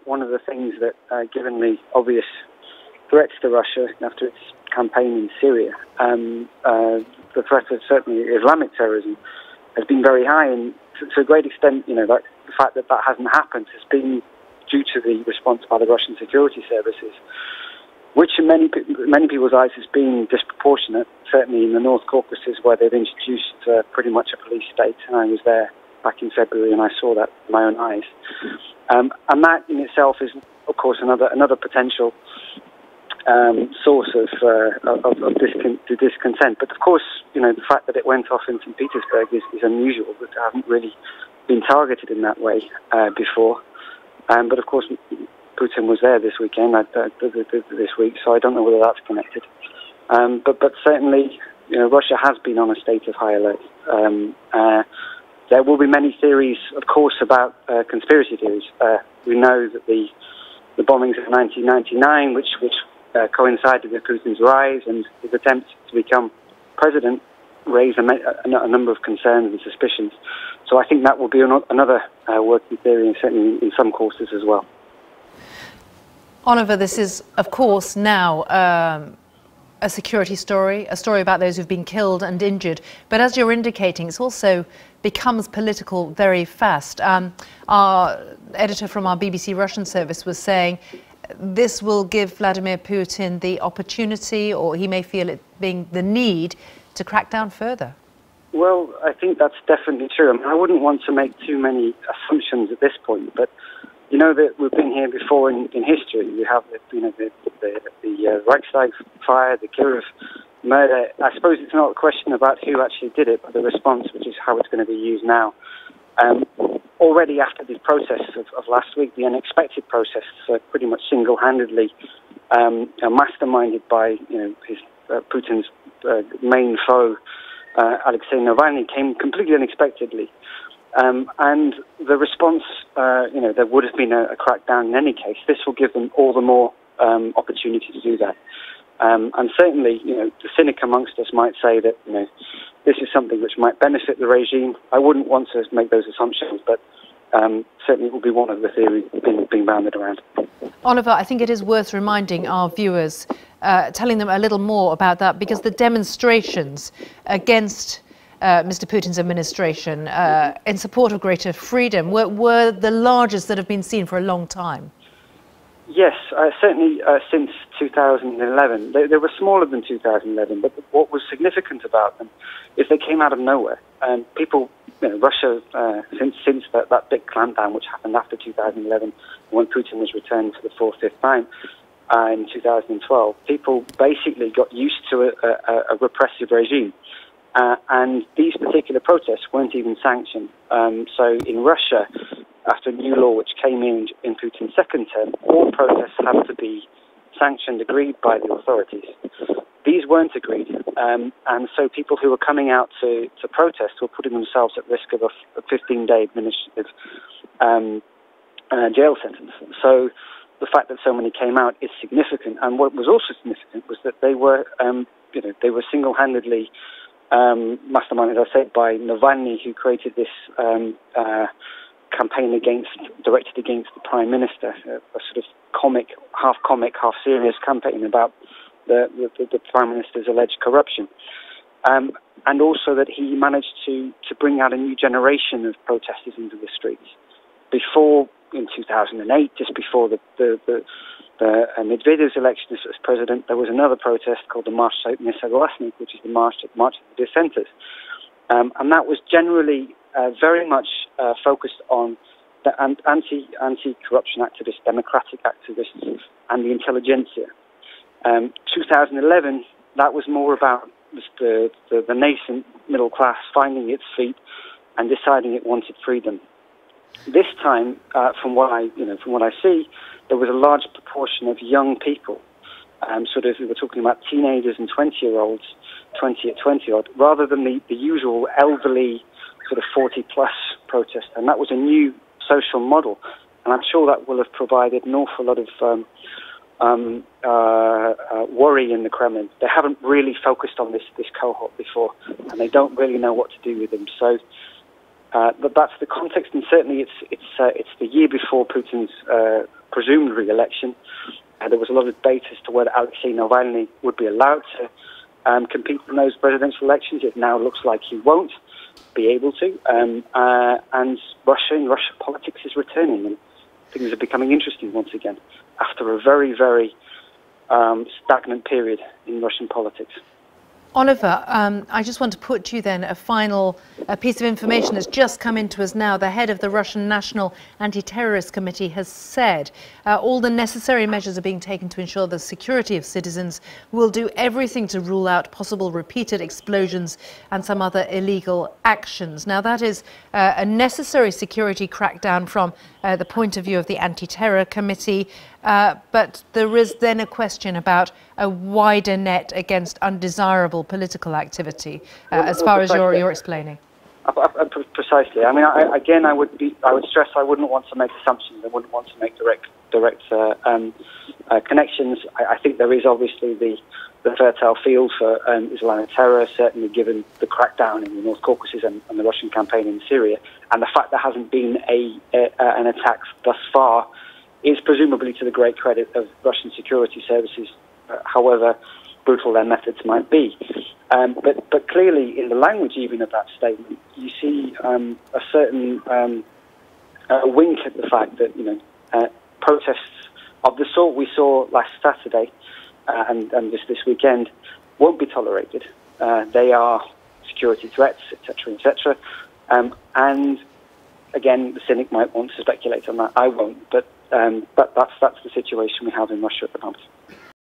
one of the things that, given the obvious threats to Russia after its campaign in Syria, the threat of certainly Islamic terrorism has been very high, and to a great extent, that the fact that that hasn't happened has been due to the response by the Russian security services, which in many people's eyes has been disproportionate, certainly in the North Caucasus, where they've introduced pretty much a police state, and I was there back in February and I saw that with my own eyes. And that in itself is, of course, another potential source of discontent. But of course, the fact that it went off in St Petersburg is unusual, but I haven't really been targeted in that way before. But of course, Putin was there this weekend, this week, so I don't know whether that's connected. But certainly, Russia has been on a state of high alert. There will be many theories, of course, about conspiracy theories. We know that the bombings of 1999, which coincided with Putin's rise and his attempt to become president, raised a number of concerns and suspicions. So I think that will be another working theory, and certainly in some quarters as well. Oliver, this is, of course, now a security story, a story about those who've been killed and injured. But as you're indicating, it also becomes political very fast. Our editor from our BBC Russian service was saying this will give Vladimir Putin the opportunity, or he may feel it being the need, to crack down further. Well, I think that's definitely true. I mean, I wouldn't want to make too many assumptions at this point, but that we've been here before in history. We have the Reichstag fire, the Kirov murder. I suppose it's not a question about who actually did it, but the response, which is how it's going to be used now. Already after the protests of last week, the unexpected protests, pretty much single-handedly masterminded by Putin's main foe, Alexei Navalny, came completely unexpectedly. And the response, there would have been a crackdown in any case. This will give them all the more opportunity to do that. And certainly, the cynic amongst us might say that, this is something which might benefit the regime. I wouldn't want to make those assumptions, but certainly it will be one of the theories being bounded around. Oliver, I think it is worth reminding our viewers, telling them a little more about that, because the demonstrations against Mr. Putin's administration in support of greater freedom were the largest that have been seen for a long time. Yes, certainly since 2011. They were smaller than 2011, but what was significant about them is they came out of nowhere. And people, Russia, since that big clampdown which happened after 2011, when Putin was returned for the fifth time in 2012, people basically got used to a repressive regime. And these particular protests weren't even sanctioned. So in Russia, after a new law which came in Putin's second term, all protests have to be sanctioned, agreed by the authorities. These weren't agreed, and so people who were coming out to protest were putting themselves at risk of a 15-day administrative jail sentence. So the fact that so many came out is significant, and what was also significant was that they were single-handedly masterminded, as I said, by Navalny, who created this campaign directed against the Prime Minister, a sort of half comic, half serious campaign about the Prime Minister's alleged corruption. And also that he managed to bring out a new generation of protesters into the streets. Before, in 2008, just before the Medvedev's election as president, there was another protest called the March Nesoglasnik, which is the March of the Dissenters. And that was generally very much focused on the anti-corruption activists, democratic activists, and the intelligentsia. 2011, that was more about the nascent middle class finding its feet and deciding it wanted freedom. This time, from what I see, there was a large proportion of young people, we were talking about teenagers and 20-year-olds, 20 at 20-odd, rather than the usual elderly, sort of 40-plus protest. And that was a new social model. And I'm sure that will have provided an awful lot of worry in the Kremlin. They haven't really focused on this cohort before, and they don't really know what to do with them. So, but that's the context, and certainly it's the year before Putin's presumed re-election. There was a lot of debate as to whether Alexei Navalny would be allowed to compete in those presidential elections. It now looks like he won't be able to. And Russia politics is returning, and things are becoming interesting once again after a very, very stagnant period in Russian politics. Oliver, I just want to put to you then a final piece of information that's just come into us now. The head of the Russian National Anti-Terrorist Committee has said all the necessary measures are being taken to ensure the security of citizens. Will do everything to rule out possible repeated explosions and some other illegal actions. Now, that is a necessary security crackdown from the point of view of the Anti-Terror Committee. But there is then a question about a wider net against undesirable political activity, as far as you're explaining. Precisely. I mean, I would stress I wouldn't want to make assumptions. I wouldn't want to make direct connections. I think there is obviously the fertile field for Islamic terror, certainly given the crackdown in the North Caucasus and the Russian campaign in Syria, and the fact there hasn't been an attack thus far is presumably to the great credit of Russian security services, however brutal their methods might be. But clearly, in the language even of that statement, you see a certain wink at the fact that protests of the sort we saw last Saturday and this weekend won't be tolerated. They are security threats, etc., etc. And again, the cynic might want to speculate on that. I won't, but that's the situation we have in Russia at the moment.